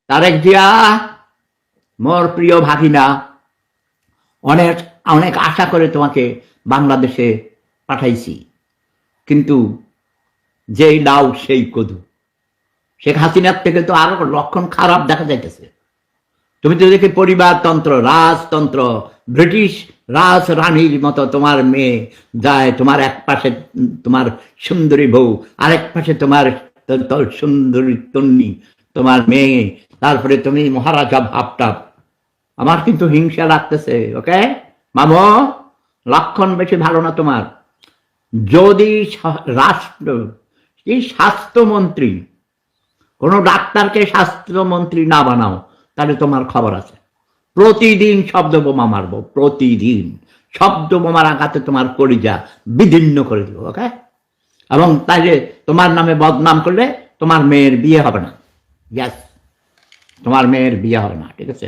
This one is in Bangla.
তারেক জিয়া, মোর প্রিয় ভাগিনা, অনেক অনেক আশা করে তোমাকে বাংলাদেশে পাঠাইছি, কিন্তু যেই লাউ সেই কদু। শেখ হাসিনার থেকে তো আরো লক্ষণ খারাপ দেখা যাইতেছে। তুমি তো দেখি পরিবারতন্ত্র, রাজতন্ত্র, ব্রিটিশ রাজ রানীর মতো তোমার মেয়ে যায়, তোমার এক পাশে তোমার সুন্দরী বউ, আরেক পাশে তোমার সুন্দরী তন্নি, তোমার মেয়ে, তারপরে তুমি মহারাজা ভাবটাপ। আমার কিন্তু হিংসা লাগতেছে। ওকে মামো, লক্ষণ বেশি ভালো না তোমার। যদি রাষ্ট্র, এই স্বাস্থ্যমন্ত্রী, কোন ডাক্তারকে স্বাস্থ্যমন্ত্রী না বানাও, তাহলে তোমার খবর আছে। প্রতিদিন শব্দ বোমা মারবো, প্রতিদিন শব্দ বোমার আঘাতে তোমার কলিজা বিদীর্ণ করে দেবো। ওকে, এবং তাইলে তোমার নামে বদনাম করলে তোমার মেয়ের বিয়ে হবে না। ইয়াস, তোমার মেয়ের বিয়ে হবে না, ঠিক আছে।